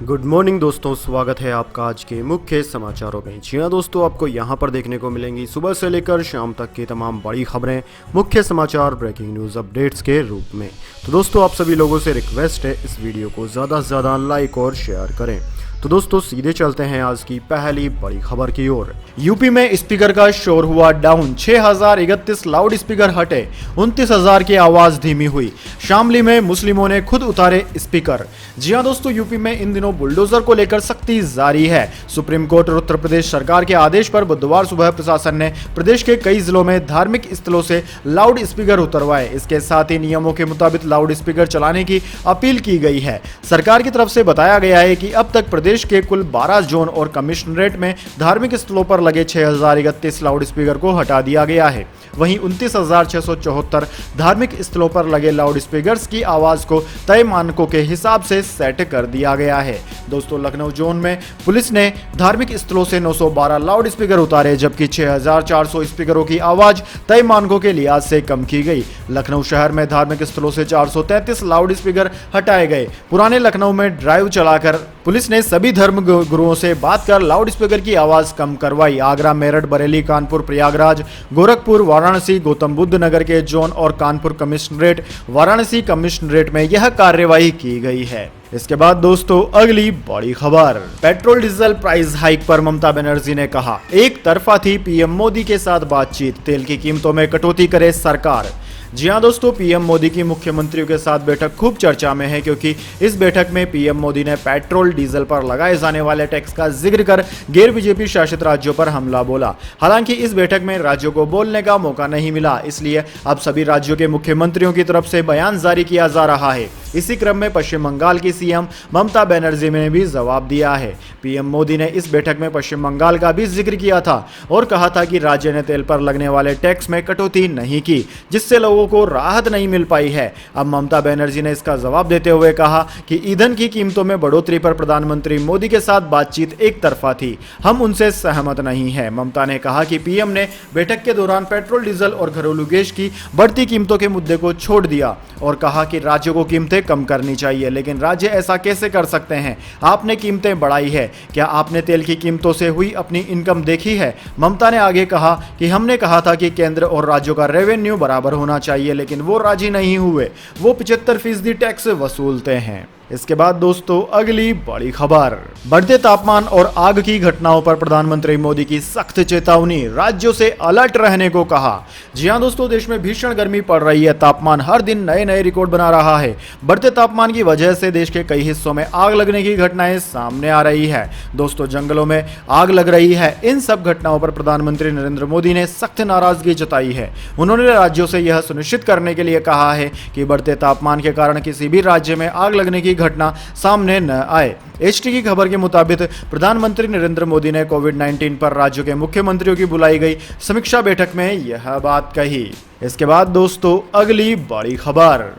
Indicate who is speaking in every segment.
Speaker 1: Good morning दोस्तों, स्वागत है आपका आज के मुख्य समाचारों में। जी हाँ दोस्तों, आपको यहाँ पर देखने को मिलेंगी सुबह से लेकर शाम तक की तमाम बड़ी खबरें, मुख्य समाचार, ब्रेकिंग न्यूज़ अपडेट्स के रूप में। तो दोस्तों, आप सभी लोगों से रिक्वेस्ट है इस वीडियो को ज़्यादा से ज़्यादा लाइक और शेयर करें। तो दोस्तों सीधे चलते हैं आज की पहली बड़ी खबर की ओर। यूपी में स्पीकर का शोर हुआ डाउन, 6031 लाउड स्पीकर हटे, 29,000 की आवाज धीमी हुई। शामली में मुस्लिमों ने खुद उतारे स्पीकर। जी हां दोस्तों, यूपी में इन दिनों बुलडोजर को लेकर सख्ती जारी है। सुप्रीम कोर्ट और उत्तर प्रदेश सरकार के आदेश पर बुधवार सुबह प्रशासन ने प्रदेश के कई जिलों में धार्मिक स्थलों से लाउड स्पीकर उतरवाए। इसके साथ ही नियमों के मुताबिक लाउड स्पीकर चलाने की अपील की गई है। सरकार की तरफ से बताया गया है कि अब तक प्रदेश के कुल 12 जोन और कमिश्नरेट में धार्मिक स्थलों पर लगे 6031 लाउड स्पीकर को हटा दिया गया है। वहीं 29,674 धार्मिक स्थलों पर लगे लाउड स्पीकर्स की आवाज को तय मानकों के हिसाब से सेट कर दिया गया है। दोस्तों, लखनऊ जोन में पुलिस ने धार्मिक स्थलों से 912 लाउड स्पीकर उतारे, जबकि 6400 स्पीकरों की आवाज तय मानकों के लिहाज से कम की गई। लखनऊ शहर में धार्मिक स्थलों से 433 लाउड स्पीकर हटाए गए। पुराने लखनऊ में ड्राइव चलाकर पुलिस ने सभी धर्म गुरुओं से बात कर लाउड स्पीकर की आवाज कम करवाई। आगरा, मेरठ, बरेली, कानपुर, प्रयागराज, गोरखपुर, वाराणसी, गौतम बुद्ध नगर के जोन और कानपुर कमिश्नरेट, वाराणसी कमिश्नरेट में यह कार्यवाही की गई है। इसके बाद दोस्तों अगली बड़ी खबर, पेट्रोल डीजल प्राइस हाइक पर ममता बनर्जी ने कहा, एक तरफा थी पीएम मोदी के साथ बातचीत, तेल की कीमतों में कटौती करे सरकार। जी हां दोस्तों, पीएम मोदी की मुख्यमंत्रियों के साथ बैठक खूब चर्चा में है, क्योंकि इस बैठक में पीएम मोदी ने पेट्रोल डीजल पर लगाए जाने वाले टैक्स का जिक्र कर गैर बीजेपी शासित राज्यों पर हमला बोला। हालांकि इस बैठक में राज्यों को बोलने का मौका नहीं मिला, इसलिए अब सभी राज्यों के मुख्यमंत्रियों की तरफ से बयान जारी किया जा रहा है। इसी क्रम में पश्चिम बंगाल की सीएम ममता बनर्जी ने भी जवाब दिया है। पीएम मोदी ने इस बैठक में पश्चिम बंगाल का भी जिक्र किया था और कहा था कि राज्य ने तेल पर लगने वाले टैक्स में कटौती नहीं की, जिससे लोगों को राहत नहीं मिल पाई है। अब ममता बनर्जी ने इसका जवाब देते हुए कहा कि ईंधन की कीमतों में बढ़ोतरी पर प्रधानमंत्री मोदी के साथ बातचीत एक तरफा थी, हम उनसे सहमत नहीं है। ममता ने कहा कि पीएम ने बैठक के दौरान पेट्रोल, डीजल और घरेलू गैस की बढ़ती कीमतों के मुद्दे को छोड़ दिया और कहा कि राज्यों को कीमतें कम करनी चाहिए, लेकिन राज्य ऐसा कैसे कर सकते हैं? आपने कीमतें बढ़ाई है, क्या आपने तेल की कीमतों से हुई अपनी इनकम देखी है? ममता ने आगे कहा कि हमने कहा था कि केंद्र और राज्यों का रेवेन्यू बराबर होना चाहिए, लेकिन वो राजी नहीं हुए, वो 75% टैक्स वसूलते हैं। इसके बाद दोस्तों अगली बड़ी खबर, बढ़ते तापमान और आग की घटनाओं पर प्रधानमंत्री मोदी की सख्त चेतावनी, राज्यों से अलर्ट रहने को कहा। जी हां दोस्तों, देश में भीषण गर्मी पड़ रही है, तापमान हर दिन नए नए रिकॉर्ड बना रहा है। बढ़ते तापमान की वजह से देश के कई हिस्सों में आग लगने की घटनाएं सामने आ रही है। दोस्तों, जंगलों में आग लग रही है। इन सब घटनाओं पर प्रधानमंत्री नरेंद्र मोदी ने सख्त नाराजगी जताई है। उन्होंने राज्यों से यह सुनिश्चित करने के लिए कहा है कि बढ़ते तापमान के कारण किसी भी राज्य में आग लगने की घटना सामने न आए। एचटी की खबर के मुताबिक प्रधानमंत्री नरेंद्र मोदी ने कोविड-19 पर राज्यों के मुख्यमंत्रियों की बुलाई गई समीक्षा बैठक में यह बात कही। इसके बाद दोस्तों अगली बड़ी खबर,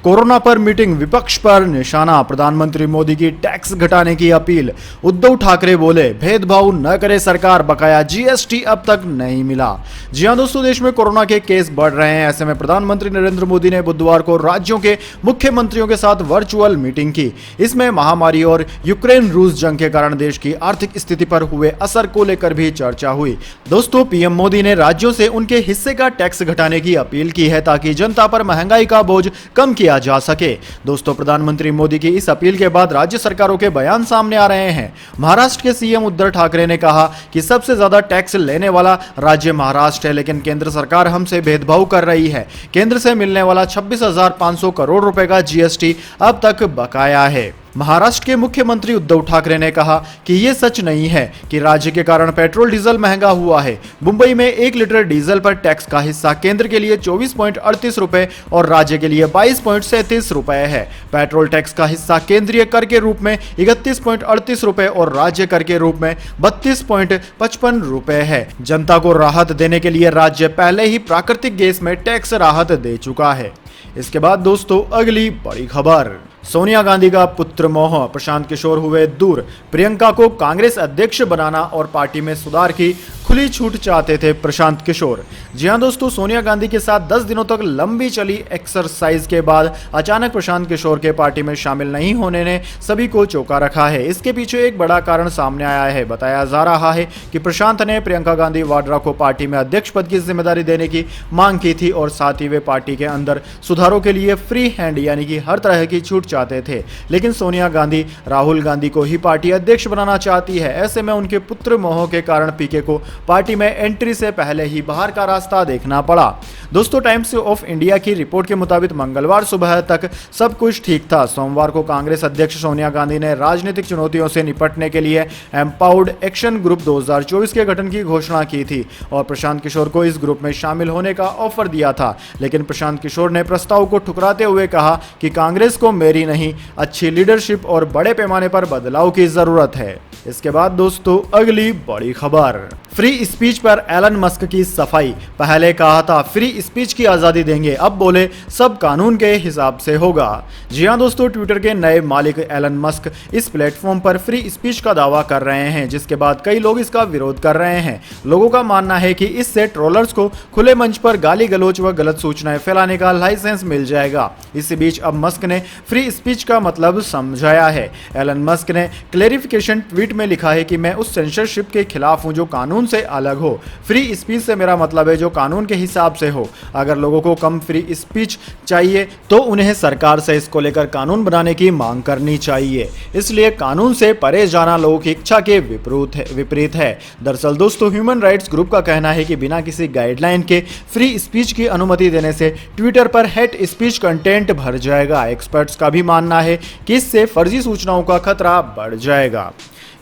Speaker 1: कोरोना पर मीटिंग, विपक्ष पर निशाना, प्रधानमंत्री मोदी की टैक्स घटाने की अपील। उद्धव ठाकरे बोले, भेदभाव न करे सरकार, बकाया जीएसटी अब तक नहीं मिला। जी हां दोस्तों, देश में कोरोना के केस बढ़ रहे हैं। ऐसे में प्रधानमंत्री नरेंद्र मोदी ने बुधवार को राज्यों के मुख्यमंत्रियों के साथ वर्चुअल मीटिंग की। इसमें महामारी और यूक्रेन रूस जंग के कारण देश की आर्थिक स्थिति पर हुए असर को लेकर भी चर्चा हुई। दोस्तों, पीएम मोदी ने राज्यों से उनके हिस्से का टैक्स घटाने की अपील की है, ताकि जनता पर महंगाई का बोझ कम किया जा सके। दोस्तों, प्रधानमंत्री मोदी की इस अपील के बाद राज्य सरकारों के बयान सामने आ रहे हैं। महाराष्ट्र के सीएम उद्धव ठाकरे ने कहा कि सबसे ज्यादा टैक्स लेने वाला राज्य महाराष्ट्र है, लेकिन केंद्र सरकार हमसे भेदभाव कर रही है। केंद्र से मिलने वाला 26,500 करोड़ रुपए का जीएसटी अब तक बकाया है। महाराष्ट्र के मुख्यमंत्री उद्धव ठाकरे ने कहा कि यह सच नहीं है कि राज्य के कारण पेट्रोल डीजल महंगा हुआ है। मुंबई में 1 लीटर डीजल पर टैक्स का हिस्सा केंद्र के लिए 24.38 रुपए और राज्य के लिए 22.37 रुपए है। पेट्रोल टैक्स का हिस्सा केंद्रीय कर के रूप में 31.38 रुपए और राज्य कर के रूप में 32.55 रुपए है। जनता को राहत देने के लिए राज्य पहले ही प्राकृतिक गैस में टैक्स राहत दे चुका है। इसके बाद दोस्तों अगली बड़ी खबर, सोनिया गांधी का पुत्र मोह, प्रशांत किशोर हुए दूर, प्रियंका को कांग्रेस अध्यक्ष बनाना और पार्टी में सुधार की खुली छूट चाहते थे प्रशांत किशोर। जी हां दोस्तों, सोनिया गांधी के साथ 10 दिनों तक लंबी चली एक्सरसाइज के बाद अचानक प्रशांत किशोर के पार्टी में शामिल नहीं होने ने सभी को चौंका रखा है। इसके पीछे एक बड़ा कारण सामने आया है। बताया जा रहा है कि प्रशांत ने प्रियंका गांधी वाड्रा को पार्टी में अध्यक्ष पद की जिम्मेदारी देने की मांग की थी और साथ ही वे पार्टी के अंदर सुधारों के लिए फ्री हैंड यानी कि हर तरह की छूट चाहते थे। लेकिन सोनिया गांधी राहुल गांधी को ही पार्टी अध्यक्ष बनाना चाहती है। ऐसे में उनके पुत्र मोह के कारण पीके को पार्टी में एंट्री से पहले ही बाहर का रास्ता देखना पड़ा। दोस्तों, टाइम्स ऑफ इंडिया की रिपोर्ट के मुताबिक मंगलवार सुबह तक सब कुछ ठीक था। सोमवार को कांग्रेस अध्यक्ष सोनिया गांधी ने राजनीतिक चुनौतियों से निपटने के लिए एम्पावर्ड एक्शन ग्रुप 2024 के गठन की घोषणा की थी और प्रशांत किशोर को इस ग्रुप में शामिल होने का ऑफर दिया था। लेकिन प्रशांत किशोर ने प्रस्ताव को ठुकराते हुए कहा कि कांग्रेस को मेरी नहीं, अच्छी लीडरशिप और बड़े पैमाने पर बदलाव की जरूरत है। इसके बाद दोस्तों, अगली बड़ी खबर, फ्री स्पीच पर एलन मस्क की सफाई। पहले कहा था फ्री स्पीच की आजादी देंगे, अब बोले सब कानून के हिसाब से होगा। जी हां दोस्तों, ट्विटर के नए मालिक एलन मस्क इस प्लेटफॉर्म पर फ्री स्पीच का दावा कर रहे हैं, जिसके बाद कई लोग इसका विरोध कर रहे हैं। लोगों का मानना है कि इससे ट्रोलर्स को खुले मंच पर गाली गलौज व गलत सूचनाएं फैलाने का लाइसेंस मिल जाएगा। इस बीच अब मस्क ने फ्री स्पीच का मतलब समझाया है। एलन मस्क ने क्लेरिफिकेशन ट्वीट में लिखा है कि मैं उस सेंसरशिप के खिलाफ हूं जो कानून से अलग हो। फ्री स्पीच से मेरा मतलब है जो कानून के हिसाब से हो। अगर लोगों को कम फ्री स्पीच चाहिए तो उन्हें सरकार से इसको लेकर कानून बनाने की मांग करनी चाहिए। इसलिए कानून से परे जाना लोगों की इच्छा के विपरीत है। दरअसल दोस्तों, ह्यूमन राइट्स ग्रुप का कहना है कि बिना किसी गाइडलाइन के फ्री स्पीच की अनुमति देने से ट्विटर पर हेट स्पीच कंटेंट भर जाएगा। एक्सपर्ट्स का भी मानना है कि इससे फर्जी सूचनाओं का खतरा बढ़ जाएगा।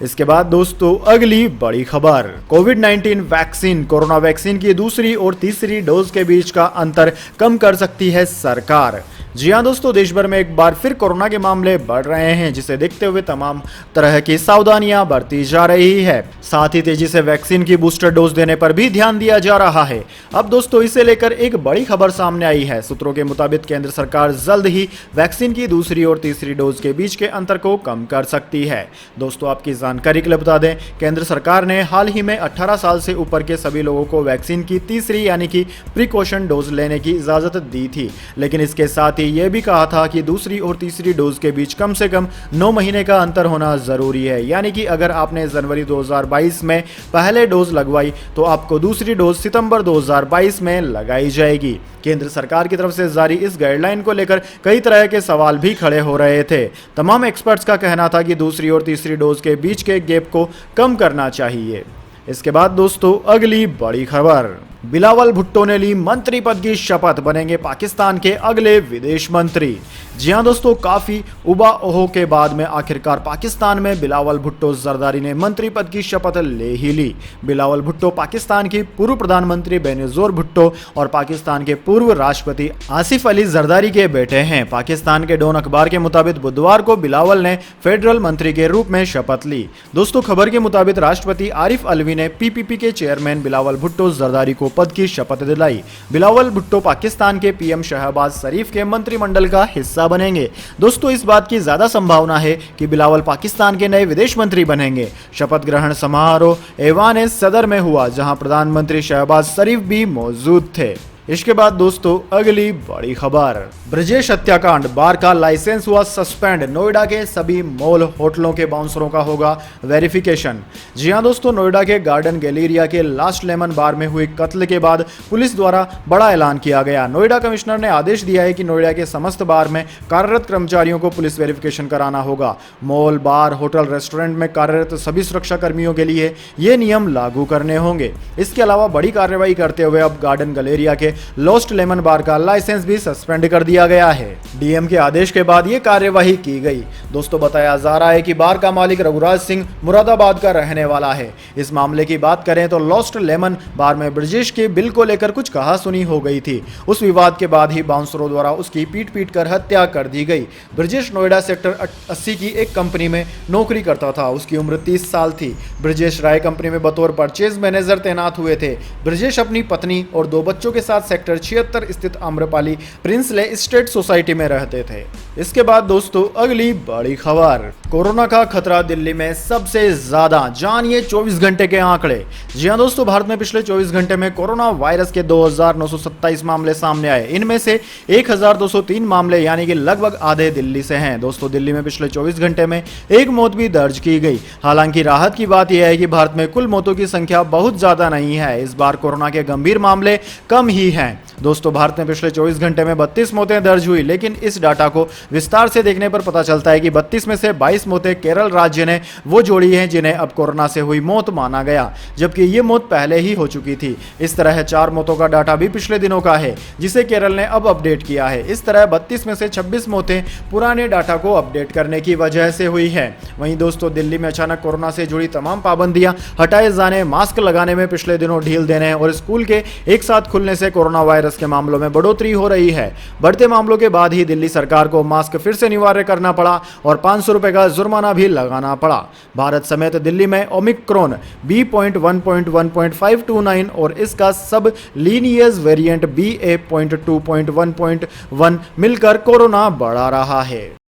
Speaker 1: इसके बाद दोस्तों, अगली बड़ी खबर, कोविड-19 वैक्सीन। कोरोना वैक्सीन की दूसरी और तीसरी डोज के बीच का अंतर कम कर सकती है सरकार। जी हां दोस्तों, देश भर में एक बार फिर कोरोना के मामले बढ़ रहे हैं, जिसे देखते हुए तमाम तरह की सावधानियां बरती जा रही है। साथ ही तेजी से वैक्सीन की बूस्टर डोज देने पर भी ध्यान दिया जा रहा है। अब दोस्तों, इसे लेकर एक बड़ी खबर सामने आई है। सूत्रों के मुताबिक केंद्र सरकार जल्द ही वैक्सीन की दूसरी और तीसरी डोज के बीच के अंतर को कम कर सकती है। दोस्तों, आपकी जानकारी के लिए बता दें, केंद्र सरकार ने हाल ही में 18 साल से ऊपर के सभी लोगों को वैक्सीन की तीसरी यानी कि प्रिकॉशन डोज लेने की इजाजत दी थी। लेकिन इसके साथ यह भी कहा था कि दूसरी और तीसरी डोज के बीच कम से कम 9 महीने का अंतर होना जरूरी है। यानी कि अगर आपने जनवरी 2022 में पहले डोज लगवाई तो आपको दूसरी डोज सितंबर 2022 में लगाई जाएगी। केंद्र सरकार की तरफ से जारी इस गाइडलाइन को लेकर कई तरह के सवाल भी खड़े हो रहे थे। तमाम एक्सपर्ट्स का कहना था कि दूसरी और तीसरी डोज के बीच के गैप को कम करना चाहिए। इसके बाद दोस्तों, अगली बड़ी खबर, बिलावल भुट्टो ने ली मंत्री पद की शपथ, बनेंगे पाकिस्तान के अगले विदेश मंत्री। जी हां दोस्तों, काफी उबाओह के बाद में आखिरकार पाकिस्तान में बिलावल भुट्टो जरदारी ने मंत्री पद की शपथ ले ही ली। बिलावल भुट्टो पाकिस्तान की पूर्व प्रधानमंत्री बेनज़ीर भुट्टो और पाकिस्तान के पूर्व राष्ट्रपति आसिफ अली जरदारी के बेटे हैं। पाकिस्तान के डॉन अखबार के मुताबिक बुधवार को बिलावल ने फेडरल मंत्री के रूप में शपथ ली। दोस्तों, खबर के मुताबिक राष्ट्रपति आरिफ अलवी ने पीपीपी के चेयरमैन बिलावल भुट्टो जरदारी को पद की शपथ दिलाई। बिलावल भुट्टो पाकिस्तान के पीएम शहबाज शरीफ के मंत्रिमंडल का हिस्सा बनेंगे। दोस्तों, इस बात की ज्यादा संभावना है कि बिलावल पाकिस्तान के नए विदेश मंत्री बनेंगे। शपथ ग्रहण समारोह ऐवान सदर में हुआ, जहां प्रधानमंत्री शहबाज शरीफ भी मौजूद थे। इसके बाद दोस्तों, अगली बड़ी खबर, ब्रजेश हत्याकांड, बार का लाइसेंस हुआ सस्पेंड। नोएडा के सभी मॉल होटलों के बाउंसरों का होगा वेरिफिकेशन। जी हां दोस्तों, नोएडा के गार्डन गैलेरिया के लास्ट लेमन बार में हुई कत्ल के बाद पुलिस द्वारा बड़ा ऐलान किया गया। नोएडा कमिश्नर ने आदेश दिया है कि नोएडा के समस्त बार में कार्यरत कर्मचारियों को पुलिस वेरिफिकेशन कराना होगा। मॉल, बार, होटल, रेस्टोरेंट में कार्यरत सभी सुरक्षा कर्मियों के लिए ये नियम लागू करने होंगे। इसके अलावा बड़ी कार्रवाई करते हुए अब गार्डन गैलेरिया के लॉस्ट लेमन बार का लाइसेंस भी सस्पेंड कर दिया गया है। डीएम के आदेश के बाद यह कार्यवाही की गई। दोस्तों, बताया जा रहा है कि बार का मालिक रघुराज सिंह मुरादाबाद का रहने वाला है। इस मामले की बात करें तो लॉस्ट लेमन बार में ब्रजेश के बिल को लेकर कुछ कहासुनी हो गई थी। उस विवाद के बाद ही बाउंसरों द्वारा उसकी पीट पीट कर हत्या कर दी गई। ब्रजेश नोएडा सेक्टर 80 की एक कंपनी में नौकरी करता था। उसकी उम्र 30 साल थी। ब्रजेश राय कंपनी में बतौर परचेज मैनेजर तैनात हुए थे। ब्रजेश अपनी पत्नी और 2 बच्चों के साथ प्रयाग सेक्टर 76 स्थित आम्रपाली प्रिंसले स्टेट सोसाइटी में रहते थे। इसके बाद दोस्तों अगली बड़ी खबर, कोरोना का खतरा दिल्ली में सबसे ज्यादा, जानिए 24 घंटे के आंकड़े। जी हां दोस्तों, भारत में पिछले 24 घंटे में कोरोना वायरस के 2927 मामले सामने आए। इनमें से 1203 मामले यानी कि लगभग आधे दिल्ली से हैं। दोस्तों दिल्ली में पिछले 24 घंटे में एक मौत भी दर्ज की गई। हालांकि राहत की बात यह है कि भारत में कुल मौतों की संख्या बहुत ज्यादा नहीं है। इस बार कोरोना के गंभीर मामले कम ही हैं। दोस्तों भारत में पिछले 24 घंटे में 32 मौतें दर्ज हुई, लेकिन इस डाटा को विस्तार से देखने पर पता चलता है कि 32 में से 22 मौतें केरल राज्य ने वो जोड़ी हैं जिन्हें अब कोरोना से हुई मौत माना गया, जबकि ये मौत पहले ही हो चुकी थी। इस तरह 4 मौतों का डाटा भी पिछले दिनों का है, जिसे केरल ने अब अपडेट किया है। इस तरह 32 में से 26 मौतें पुराने डाटा को अपडेट करने की वजह से हुई है। वहीं दोस्तों दिल्ली में अचानक कोरोना से जुड़ी तमाम पाबंदियां हटाए जाने, मास्क लगाने में पिछले दिनों ढील देने और स्कूल के एक साथ खुलने से कोरोना वायरस के मामलों में बढ़ोतरी हो रही है। बढ़ते मामलों के बाद ही दिल्ली सरकार को मास्क फिर से अनिवार्य करना पड़ा और 500 रुपए का जुर्माना भी लगाना पड़ा। भारत समेत दिल्ली में ओमिक्रॉन BA.1.1.529 और इसका सब लीनियस वेरिएंट BA.2.1.1 मिलकर कोरोना बढ़ा रहा है।